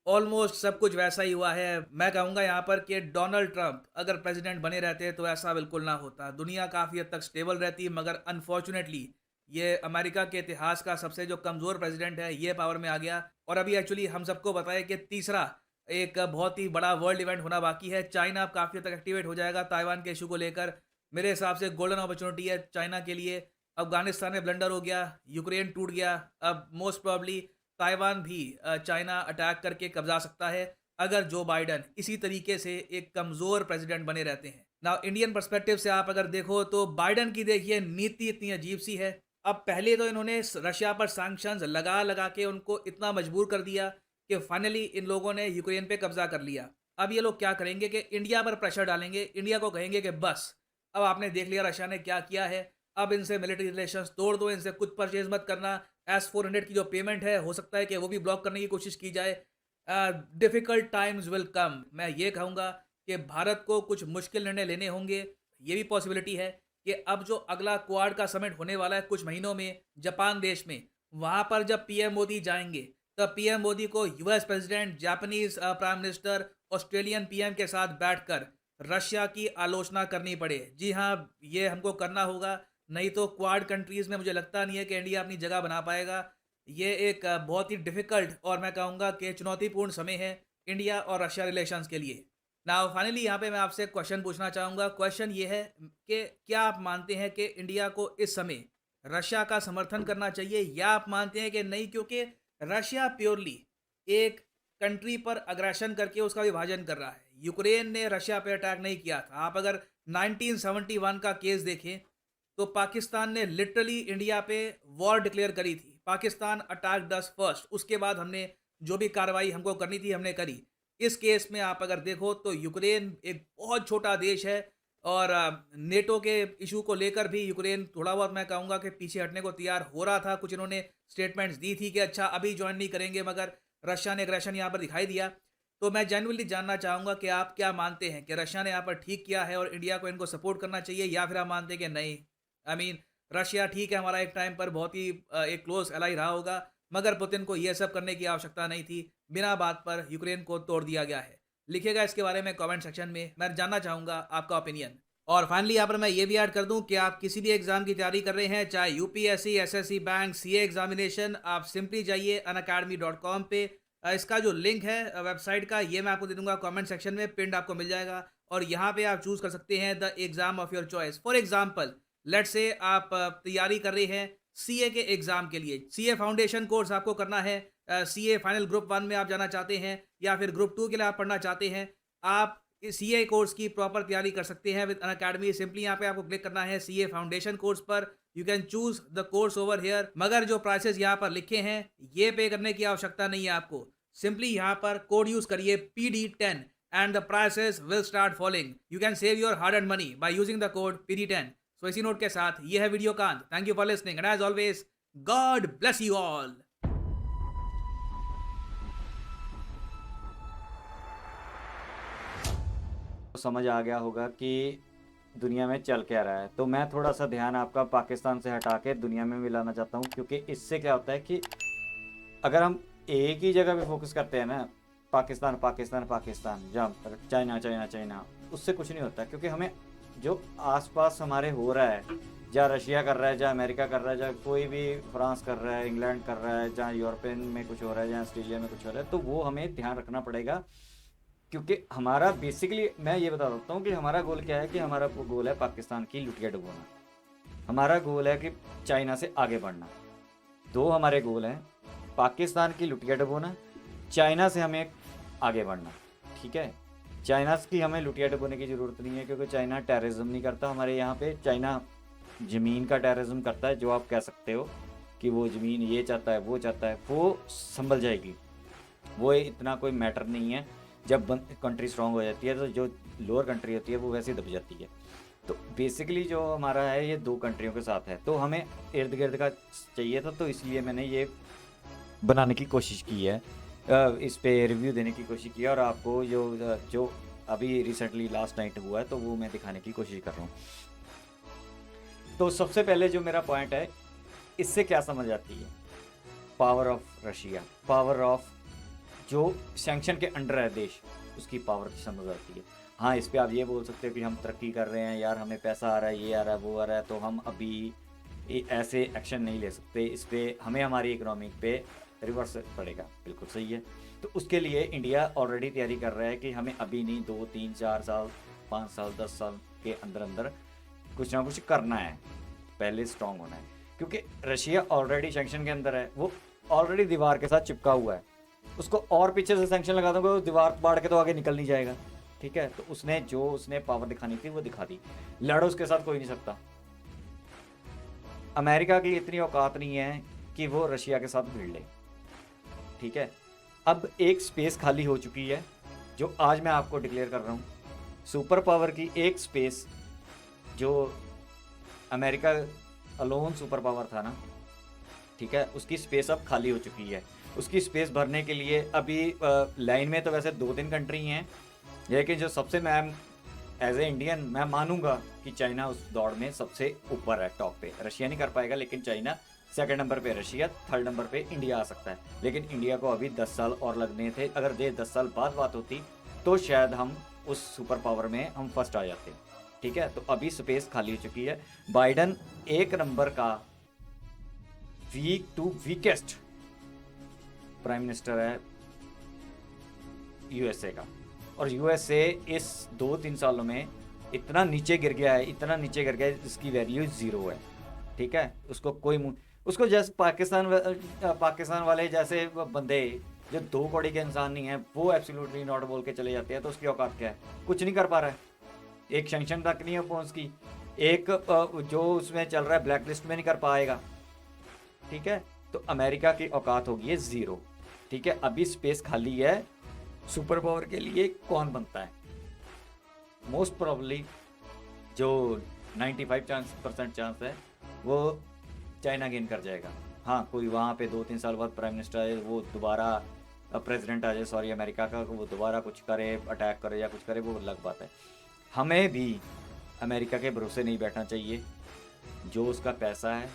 [SPEAKER 2] ऑलमोस्ट सब कुछ वैसा ही हुआ है। मैं कहूँगा यहाँ पर कि डोनाल्ड ट्रंप अगर प्रेसिडेंट बने रहते तो ऐसा बिल्कुल ना होता, दुनिया काफ़ी हद तक स्टेबल रहती। मगर अनफॉर्चुनेटली ये अमेरिका के इतिहास का सबसे जो कमज़ोर प्रेसिडेंट है ये पावर में आ गया। और अभी एक्चुअली हम सबको बताया कि तीसरा एक बहुत ही बड़ा वर्ल्ड इवेंट होना बाकी है। चाइना अब काफ़ी हद तक एक्टिवेट हो जाएगा ताइवान के इशू को लेकर। मेरे हिसाब से गोल्डन अपॉर्चुनिटी है चाइना के लिए। अफगानिस्तान में ब्लंडर हो गया, यूक्रेन टूट गया, अब मोस्ट प्रॉब्ली ताइवान भी चाइना अटैक करके कब्जा सकता है अगर जो बाइडन इसी तरीके से एक कमज़ोर प्रेसिडेंट बने रहते हैं। ना इंडियन पर्सपेक्टिव से आप अगर देखो तो बाइडन की देखिए नीति इतनी अजीब सी है। अब पहले तो इन्होंने रशिया पर सैंक्शंस लगा लगा के उनको इतना मजबूर कर दिया कि फाइनली इन लोगों ने यूक्रेन पे कब्जा कर लिया। अब ये लोग क्या करेंगे कि इंडिया पर प्रेशर डालेंगे, इंडिया को कहेंगे कि बस अब आपने देख लिया रशिया ने क्या किया है, अब इनसे मिलिट्री रिलेशंस तोड़ दो, इनसे कुछ परचेज मत करना। S-400 की जो पेमेंट है हो सकता है कि वो भी ब्लॉक करने की कोशिश की जाए। Difficult times will come. मैं ये कहूँगा कि भारत को कुछ मुश्किल निर्णय लेने होंगे। ये भी पॉसिबिलिटी है कि अब जो अगला क्वाड का समिट होने वाला है कुछ महीनों में जापान देश में, वहाँ पर जब पीएम मोदी जाएंगे तब पीएम मोदी को US president, Japanese prime minister, Australian PM के साथ बैठकर रशिया की आलोचना करनी पड़े। जी हाँ, ये हमको करना होगा, नहीं तो क्वाड कंट्रीज़ में मुझे लगता नहीं है कि इंडिया अपनी जगह बना पाएगा। ये एक बहुत ही डिफ़िकल्ट और मैं कहूँगा कि चुनौतीपूर्ण समय है इंडिया और रशिया रिलेशंस के लिए। नाउ फाइनली यहाँ पे मैं आपसे एक क्वेश्चन पूछना चाहूँगा। क्वेश्चन ये है कि क्या आप मानते हैं कि इंडिया को इस समय रशिया का समर्थन करना चाहिए, या आप मानते हैं कि नहीं, क्योंकि रशिया प्योरली एक कंट्री पर अग्रेशन करके उसका विभाजन कर रहा है। यूक्रेन ने रशिया पे अटैक नहीं किया था। आप अगर 1971 का केस देखें तो पाकिस्तान ने लिटरली इंडिया पे वॉर डिक्लेयर करी थी। पाकिस्तान अटैक्ड अस फर्स्ट, उसके बाद हमने जो भी कार्रवाई हमको करनी थी हमने करी। इस केस में आप अगर देखो तो यूक्रेन एक बहुत छोटा देश है और नेटो के इशू को लेकर भी यूक्रेन थोड़ा बहुत मैं कहूँगा कि पीछे हटने को तैयार हो रहा था। कुछ इन्होंने स्टेटमेंट्स दी थी कि अच्छा अभी ज्वाइन नहीं करेंगे, मगर रशिया ने एग्रेशन यहाँ पर दिखाई दिया। तो मैं जेन्युइनली जानना चाहूँगा कि आप क्या मानते हैं कि रशिया ने यहाँ पर ठीक किया है और इंडिया को इनको सपोर्ट करना चाहिए, या फिर आप मानते हैं कि नहीं, आई मीन रशिया ठीक है, हमारा एक टाइम पर बहुत ही एक क्लोज एलाई रहा होगा, मगर पुतिन को ये सब करने की आवश्यकता नहीं थी, बिना बात पर यूक्रेन को तोड़ दिया गया है। लिखिएगा इसके बारे में कमेंट सेक्शन में, मैं जानना चाहूँगा आपका ओपिनियन। और फाइनली यहाँ पर मैं ये भी ऐड कर दूं कि आप किसी भी एग्जाम की तैयारी कर रहे हैं, चाहे UPSC, SSC, bank, CA examination, आप सिंपली जाइए unacademy.com पे। इसका जो लिंक है वेबसाइट का, ये मैं आपको दे दूंगा कमेंट सेक्शन में, पिंड आपको मिल जाएगा। और यहाँ पे आप चूज कर सकते हैं the exam of your choice. For example let's say आप तैयारी कर रहे हैं सीए के एग्जाम के लिए, सीए फाउंडेशन कोर्स आपको करना है, सीए फाइनल ग्रुप 1 में आप जाना चाहते हैं, या फिर ग्रुप 2 के लिए आप पढ़ना चाहते हैं, आप इस सीए कोर्स की प्रॉपर तैयारी कर सकते हैं विद अनअकैडमी। सिंपली यहाँ पे आपको क्लिक करना है सीए फाउंडेशन कोर्स पर। You can choose the course over here. मगर जो प्राइसेस यहाँ पर लिखे हैं ये पे करने की आवश्यकता नहीं है आपको। सिंपली यहाँ पर कोड यूज करिए PD10 and the prices will start following. You can save your hard and money by using the code PD10। So इसी नोट के साथ ये है वीडियो का अंत। Thank you for listening and as always God bless you all.
[SPEAKER 1] तो समझ आ गया होगा कि दुनिया में चल क्या रहा है। तो मैं थोड़ा सा ध्यान आपका पाकिस्तान से हटा के दुनिया में मिलाना चाहता हूँ, क्योंकि इससे क्या होता है कि अगर हम एक ही जगह पे फोकस करते हैं ना, पाकिस्तान पाकिस्तान पाकिस्तान, जहाँ चाइना चाइना चाइना, उससे कुछ नहीं होता। क्योंकि हमें जो आसपास हमारे हो रहा है, जहाँ रशिया कर रहा है, जहाँ अमेरिका कर रहा है, जहाँ कोई भी फ्रांस कर रहा है, इंग्लैंड कर रहा है, जहाँ यूरोपियन में कुछ हो रहा है, जहाँ ऑस्ट्रेलिया में कुछ हो रहा है, तो वो हमें ध्यान रखना पड़ेगा। क्योंकि हमारा बेसिकली, मैं ये बता देता हूँ कि हमारा गोल क्या है, कि हमारा गोल है पाकिस्तान की लुटिया डुबोना। हमारा गोल है कि चाइना से आगे बढ़ना। दो हमारे गोल हैं, पाकिस्तान की लुटिया डुबोना, चाइना से हमें आगे बढ़ना। ठीक है, चाइना की हमें लुटिया डुबोने की ज़रूरत नहीं है, क्योंकि चाइना टेररिज्म नहीं करता हमारे यहाँ पे। चाइना ज़मीन का टेररिज्म करता है, जो आप कह सकते हो कि वो ज़मीन ये चाहता है, वो चाहता है, वो संभल जाएगी। वो इतना कोई मैटर नहीं है। जब कंट्री स्ट्रांग हो जाती है तो जो लोअर कंट्री होती है वो वैसे ही दब जाती है। तो बेसिकली जो हमारा है ये दो कंट्रियों के साथ है, तो हमें इर्द गिर्द का चाहिए था। तो इसलिए मैंने ये बनाने की कोशिश की है, इस पे रिव्यू देने की कोशिश की है, और आपको जो अभी रिसेंटली लास्ट नाइट हुआ है तो वो मैं दिखाने की कोशिश कर रहा हूँ। तो सबसे पहले जो मेरा पॉइंट है, इससे क्या समझ आती है, power of Russia, power of जो सैंक्शन के अंडर है देश, उसकी पावर की समझ आती है। हाँ, इस पे आप ये बोल सकते हो कि हम तरक्की कर रहे हैं यार, हमें पैसा आ रहा है, ये आ रहा है, वो आ रहा है, तो हम अभी ऐसे एक्शन नहीं ले सकते। इस पर हमें हमारी इकोनॉमिक पे रिवर्स पड़ेगा। बिल्कुल सही है। तो उसके लिए इंडिया ऑलरेडी तैयारी कर रहा है कि हमें अभी नहीं, 2 3 4 साल, 5 साल, 10 साल के अंदर अंदर कुछ ना कुछ करना है, पहले स्ट्रांग होना है। क्योंकि रशिया ऑलरेडी सैंक्शन के अंदर है, वो ऑलरेडी दीवार के साथ चिपका हुआ है। उसको और पीछे से सैंक्शन लगा दोगे, वो दीवार बाढ़ के तो आगे निकल नहीं जाएगा। ठीक है, तो उसने पावर दिखानी थी वो दिखा दी। लड़ो उसके साथ कोई नहीं सकता। अमेरिका की इतनी औकात नहीं है कि वो रशिया के साथ भिड़ ले। ठीक है, अब एक स्पेस खाली हो चुकी है, जो आज मैं आपको डिक्लेयर कर रहा हूँ। सुपर पावर की एक स्पेस, जो अमेरिका अलोन सुपर पावर था ना, ठीक है, उसकी स्पेस अब खाली हो चुकी है। उसकी स्पेस भरने के लिए अभी लाइन में तो वैसे 2 3 कंट्री हैं, लेकिन जो सबसे, मैं एज ए इंडियन मैं मानूंगा कि चाइना उस दौड़ में सबसे ऊपर है, टॉप पे। रशिया नहीं कर पाएगा, लेकिन चाइना सेकंड नंबर पे, रशिया थर्ड नंबर पे, इंडिया आ सकता है। लेकिन इंडिया को अभी 10 साल और लगने थे। अगर 10 साल बाद बात होती तो शायद हम उस सुपर पावर में हम फर्स्ट आ जाते। ठीक है, तो अभी स्पेस खाली हो चुकी है। बाइडन 1 नंबर का week to weakest prime minister है यूएसए का, और यूएसए इस 2 3 सालों में इतना नीचे गिर गया है, इतना नीचे गिर गया है, जिसकी वैल्यू 0 है। ठीक है, उसको कोई उसको जैसे पाकिस्तान वाले जैसे बंदे जो 2 कौड़ी के इंसान नहीं है, वो एब्सोल्युटली नॉट बोल के चले जाते हैं, तो उसकी औकात क्या है? कुछ नहीं कर पा रहा है। एक सैंक्शन तक नहीं है पहुंच की, एक जो उसमें चल रहा है ब्लैक लिस्ट में नहीं कर पाएगा। ठीक है, तो अमेरिका की औकात होगी है 0। ठीक है, अभी स्पेस खाली है। सुपर पावर के लिए कौन बनता है? मोस्ट प्रोबेबली जो 95% चांस है वो चाइना गेन कर जाएगा। हाँ, कोई वहाँ पे 2 3 साल बाद प्राइम मिनिस्टर आए, वो दोबारा प्रेसिडेंट आ जाए, सॉरी अमेरिका का, वो दोबारा कुछ करे, अटैक करे या कुछ करे, वो अलग बात है। हमें भी अमेरिका के भरोसे नहीं बैठना चाहिए। जो उसका पैसा है,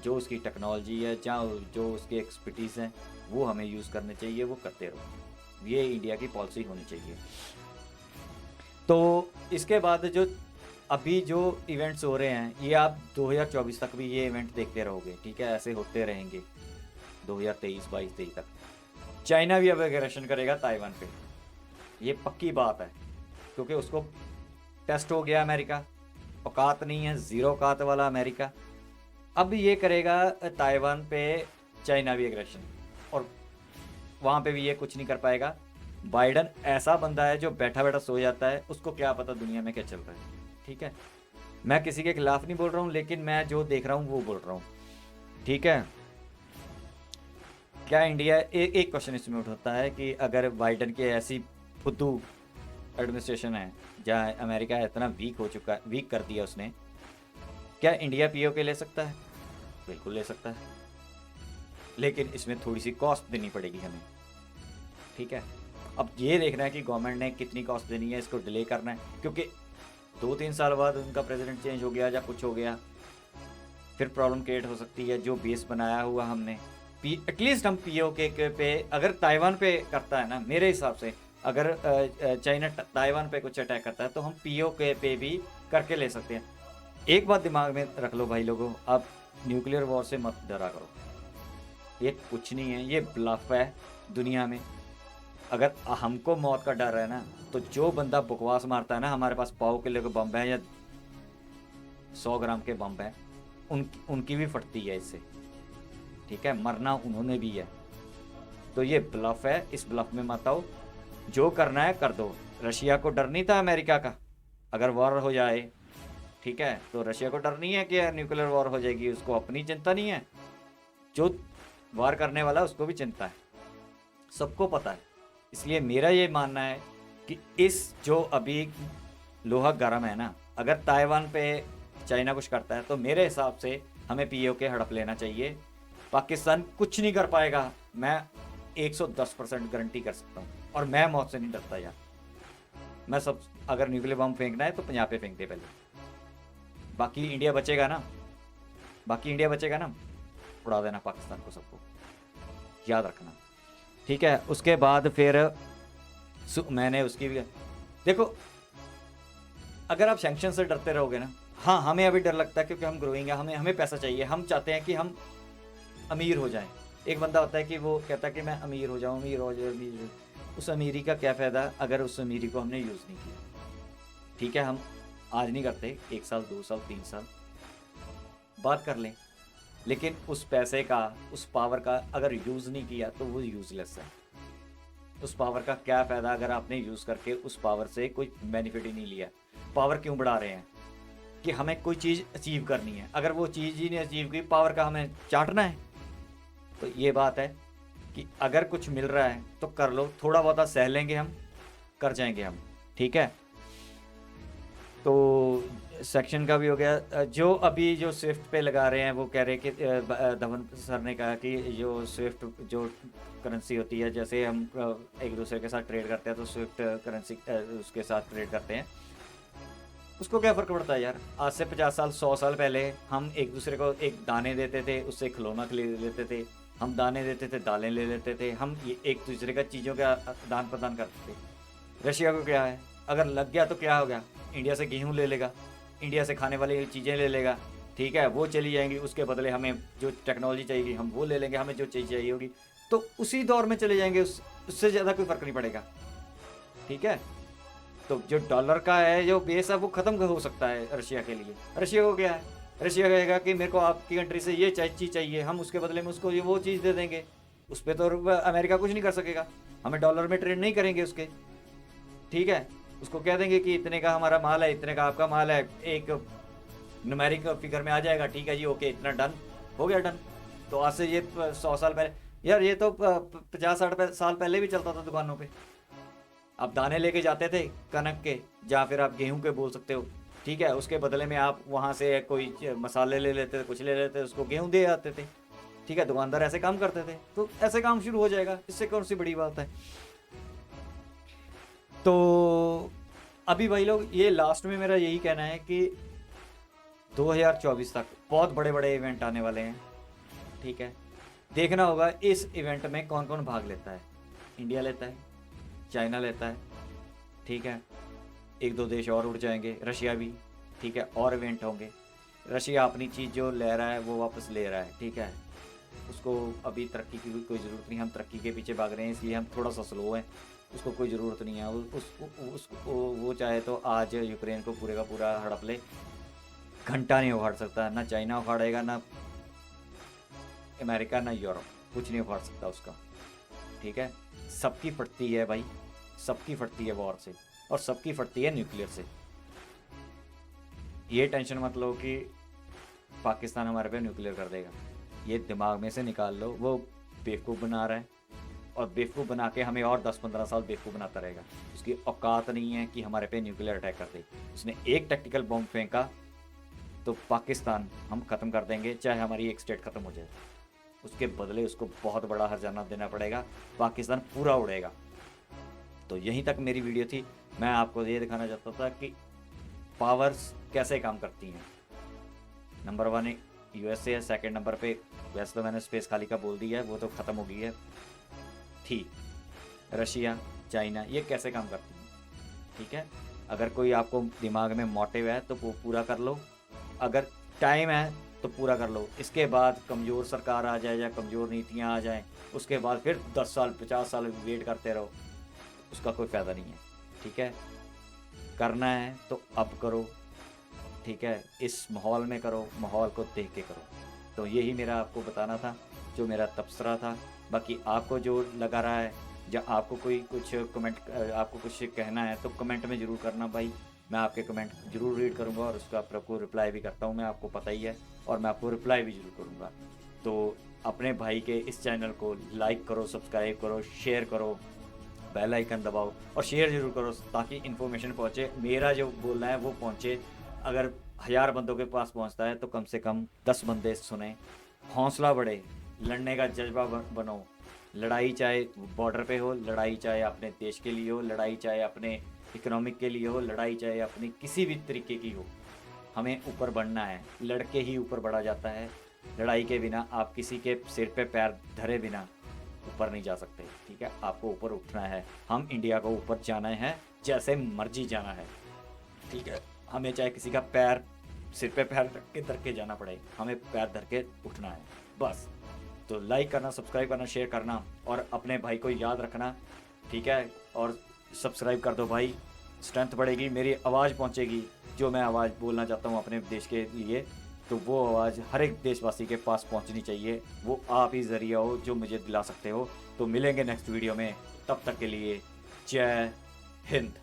[SPEAKER 1] जो उसकी टेक्नोलॉजी है, जो उसके एक्सपर्टीज़ हैं, वो हमें यूज़ करने चाहिए, वो करते रहो। ये इंडिया की पॉलिसी होनी चाहिए। तो इसके बाद जो अभी जो इवेंट्स हो रहे हैं, ये आप 2024 तक भी ये इवेंट देखते रहोगे। ठीक है, ऐसे होते रहेंगे 2023, 22, 23 तक। चाइना भी अब एग्रेशन करेगा ताइवान पे, ये पक्की बात है, क्योंकि उसको टेस्ट हो गया अमेरिका। औकात नहीं है, 0 औकात वाला अमेरिका। अब ये करेगा ताइवान पे चाइना भी एग्रेशन, और वहाँ पे भी ये कुछ नहीं कर पाएगा। बाइडन ऐसा बंदा है जो बैठा बैठा सो जाता है, उसको क्या पता दुनिया में क्या चल रहा है। ठीक है, मैं किसी के खिलाफ नहीं बोल रहा हूँ, लेकिन मैं जो देख रहा हूँ वो बोल रहा हूँ। ठीक है, क्या इंडिया, एक क्वेश्चन इसमें उठता है कि अगर बाइडन की ऐसी फुद्दू एडमिनिस्ट्रेशन है जहाँ अमेरिका इतना वीक हो चुका है, वीक कर दिया उसने, क्या इंडिया पीओके ले सकता है? बिल्कुल ले सकता है, लेकिन इसमें थोड़ी सी कॉस्ट देनी पड़ेगी हमें। ठीक है, अब ये देखना है कि गवर्नमेंट ने कितनी कॉस्ट देनी है, इसको डिले करना है, क्योंकि 2-3 साल बाद उनका प्रेसिडेंट चेंज हो गया या कुछ हो गया, फिर प्रॉब्लम क्रिएट हो सकती है। जो बेस बनाया हुआ हमने एटलीस्ट हम पीओके पे, अगर ताइवान पे करता है ना, मेरे हिसाब से अगर चाइना ताइवान पे कुछ अटैक करता है तो हम पीओके पे भी करके ले सकते हैं। एक बात दिमाग में रख लो भाई लोगों, आप न्यूक्लियर वॉर से मत डरा करो, ये कुछ नहीं है, ये ब्लफ है दुनिया में। अगर हमको मौत का डर है ना, तो जो बंदा बकवास मारता है ना, हमारे पास 100 किलो के बम है या 100 ग्राम के बम है, उनकी भी फटती है इससे। ठीक है, मरना उन्होंने भी है। तो ये ब्लफ है, इस ब्लफ में मत आओ, जो करना है कर दो। रशिया को डर नहीं था अमेरिका का, अगर वॉर हो जाए, ठीक है, तो रशिया को डर नहीं है कि न्यूक्लियर वॉर हो जाएगी, उसको अपनी चिंता नहीं है, जो वार करने वाला उसको भी चिंता है, सबको पता है। इसलिए मेरा ये मानना है कि इस जो अभी लोहा गर्म है ना, अगर ताइवान पे चाइना कुछ करता है तो मेरे हिसाब से हमें पीओके हड़प लेना चाहिए। पाकिस्तान कुछ नहीं कर पाएगा, मैं 110% गारंटी कर सकता हूँ, और मैं मौत से नहीं डरता यार। मैं सब, अगर न्यूक्लियर बम फेंकना है तो पंजाब पे फेंक दे पहले, बाकी इंडिया बचेगा ना, बाकी इंडिया बचेगा ना, उड़ा देना पाकिस्तान को, सबको याद रखना। ठीक है, उसके बाद फिर मैंने उसकी भी देखो, अगर आप सैंक्शन से डरते रहोगे ना, हाँ हमें अभी डर लगता है क्योंकि हम ग्रोइंग है, हमें पैसा चाहिए, हम चाहते हैं कि हम अमीर हो जाएं। एक बंदा होता है कि वो कहता है कि मैं अमीर हो जाऊँ, अमीर हो जाऊँ, अमीर। उस अमीरी का क्या फ़ायदा अगर उस अमीरी को हमने यूज़ नहीं किया। ठीक है, हम आज नहीं करते, 1 साल 2 साल 3 साल बात कर लें, लेकिन उस पैसे का, उस पावर का अगर यूज़ नहीं किया तो वो यूज़लेस है। उस पावर का क्या फ़ायदा अगर आपने यूज़ करके उस पावर से कोई बेनिफिट ही नहीं लिया। पावर क्यों बढ़ा रहे हैं? कि हमें कोई चीज़ अचीव करनी है, अगर वो चीज़ ही नहीं अचीव की, पावर का हमें चाटना है। तो ये बात है कि अगर कुछ मिल रहा है तो कर लो, थोड़ा बहुत सह लेंगे, हम कर जाएंगे हम। ठीक है, तो सेक्शन का भी हो गया। जो अभी जो स्विफ्ट पे लगा रहे हैं, वो कह रहे हैं कि धवन सर ने कहा कि जो स्विफ्ट जो करेंसी होती है, जैसे हम एक दूसरे के साथ ट्रेड करते हैं तो स्विफ्ट करेंसी उसके साथ ट्रेड करते हैं, उसको क्या फ़र्क पड़ता है यार। आज से 50 साल 100 साल पहले हम एक दूसरे को एक दाने देते थे, उससे खिलौना खरीद लेते थे, हम दाने देते थे, दालें ले लेते थे, हम एक दूसरे का चीज़ों का आदान प्रदान करते थे। रशिया को क्या है, अगर लग गया तो क्या हो गया, इंडिया से गेहूँ ले लेगा, इंडिया से खाने वाली चीज़ें ले लेगा। ठीक है, वो चली जाएंगी, उसके बदले हमें जो टेक्नोलॉजी चाहिए हम वो ले लेंगे, हमें जो चीज़ चाहिए होगी, तो उसी दौर में चले जाएंगे, उससे ज़्यादा कोई फ़र्क नहीं पड़ेगा। ठीक है, तो जो डॉलर का है जो बेस है वो ख़त्म हो सकता है रशिया के लिए। रशिया को क्या है, रशिया कहेगा कि मेरे को आपकी कंट्री से ये चीज़ चाहिए, हम उसके बदले में उसको ये वो चीज़ दे देंगे, उस पर तो अमेरिका कुछ नहीं कर सकेगा, हमें डॉलर में ट्रेड नहीं करेंगे उसके। ठीक है, उसको कह देंगे कि इतने का हमारा माल है, इतने का आपका माल है, एक न्यूमेरिक फिगर में आ जाएगा। ठीक है जी, ओके, इतना डन हो गया, डन। तो आज से ये 100 साल पहले यार, ये तो 50-60 साल पहले भी चलता था दुकानों पे। आप दाने लेके जाते थे कनक के, या फिर आप गेहूं के बोल सकते हो। ठीक है, उसके बदले में आप वहाँ से कोई मसाले ले लेते थे, कुछ ले लेते थे, उसको गेहूं दे आते थे। ठीक है, दुकानदार ऐसे काम करते थे, तो ऐसे काम शुरू हो जाएगा, इससे कौन सी बड़ी बात है। तो अभी भाई लोग, ये लास्ट में मेरा यही कहना है कि 2024 तक बहुत बड़े बड़े इवेंट आने वाले हैं। ठीक है, देखना होगा इस इवेंट में कौन कौन भाग लेता है। इंडिया लेता है, चाइना लेता है, ठीक है, 1-2 देश और उड़ जाएंगे, रशिया भी। ठीक है, और इवेंट होंगे। रशिया अपनी चीज़ जो ले रहा है वो वापस ले रहा है। ठीक है, उसको अभी तरक्की की कोई ज़रूरत नहीं, हम तरक्की के पीछे भाग रहे हैं, इसलिए हम थोड़ा सा स्लो हैं, उसको कोई ज़रूरत नहीं है। वो चाहे तो आज यूक्रेन को पूरे का पूरा हड़प ले, घंटा नहीं उखाड़ सकता, ना चाइना उखाड़ेगा, ना अमेरिका, ना यूरोप, कुछ नहीं उखाड़ सकता उसका। ठीक है, सबकी फटती है भाई, सबकी फटती है वॉर से, और सबकी फटती है न्यूक्लियर से। ये टेंशन मत लो कि पाकिस्तान हमारे पे न्यूक्लियर कर देगा, ये दिमाग में से निकाल लो। वो बेवकूफ़ बना रहा है, और बेवकूफ़ बना के हमें और 10-15 साल बेवकूफ़ बनाता रहेगा। उसकी औकात नहीं है कि हमारे पे न्यूक्लियर अटैक कर दे। उसने एक टैक्टिकल बॉम्ब फेंका तो पाकिस्तान हम ख़त्म कर देंगे, चाहे हमारी एक स्टेट ख़त्म हो जाए। उसके बदले उसको बहुत बड़ा हर्जाना देना पड़ेगा, पाकिस्तान पूरा उड़ेगा। तो यहीं तक मेरी वीडियो थी। मैं आपको ये दिखाना चाहता था कि पावर्स कैसे काम करती हैं। नंबर 1 यूएसए है, सेकंड नंबर पे वैसे तो मैंने स्पेस खाली का बोल दिया है, वो तो ख़त्म हो गई है, थी रशिया, चाइना, ये कैसे काम करती हैं। ठीक है, अगर कोई आपको दिमाग में मोटिव है तो वो पूरा कर लो, अगर टाइम है तो पूरा कर लो। इसके बाद कमज़ोर सरकार आ जाए या कमज़ोर नीतियाँ आ जाएं, उसके बाद फिर 10 साल 50 साल वेट करते रहो, उसका कोई फ़ायदा नहीं है। ठीक है, करना है तो अब करो। ठीक है, इस माहौल में करो, माहौल को देख के करो। तो यही मेरा आपको बताना था, जो मेरा तबसरा था। बाकी आपको जो लगा रहा है, या आपको कोई कुछ कमेंट, आपको कुछ कहना है तो कमेंट में ज़रूर करना भाई। मैं आपके कमेंट ज़रूर रीड करूँगा, और उसका आपको रिप्लाई भी करता हूँ मैं, आपको पता ही है, और मैं आपको रिप्लाई भी ज़रूर करूँगा। तो अपने भाई के इस चैनल को लाइक करो, सब्सक्राइब करो, शेयर करो, बेल आइकन दबाओ, और शेयर ज़रूर करो ताकि इन्फॉर्मेशन पहुँचे, मेरा जो बोलना है वो पहुँचे। अगर 1000 बंदों के पास पहुँचता है तो कम से कम 10 बंदे सुने, हौसला बढ़े, लड़ने का जज्बा बनो। लड़ाई चाहे बॉर्डर पे हो, लड़ाई चाहे अपने देश के लिए हो, लड़ाई चाहे अपने इकोनॉमिक के लिए हो, लड़ाई चाहे अपनी किसी भी तरीके की हो, हमें ऊपर बढ़ना है। लड़के ही ऊपर बढ़ा जाता है, लड़ाई के बिना आप किसी के सिर पे पैर धरे बिना ऊपर नहीं जा सकते। ठीक है, आपको ऊपर उठना है, हम इंडिया को ऊपर जाना है, जैसे मर्जी जाना है। ठीक है, हमें चाहे किसी का पैर, सिर पे पैर रख के धर के जाना पड़े, हमें पैर धर के उठना है बस। तो लाइक करना, सब्सक्राइब करना, शेयर करना, और अपने भाई को याद रखना। ठीक है, और सब्सक्राइब कर दो भाई, स्ट्रेंथ बढ़ेगी, मेरी आवाज़ पहुंचेगी, जो मैं आवाज़ बोलना चाहता हूं अपने देश के लिए, तो वो आवाज़ हर एक देशवासी के पास पहुंचनी चाहिए। वो आप ही ज़रिया हो जो मुझे दिला सकते हो। तो मिलेंगे नेक्स्ट वीडियो में, तब तक के लिए जय हिंद।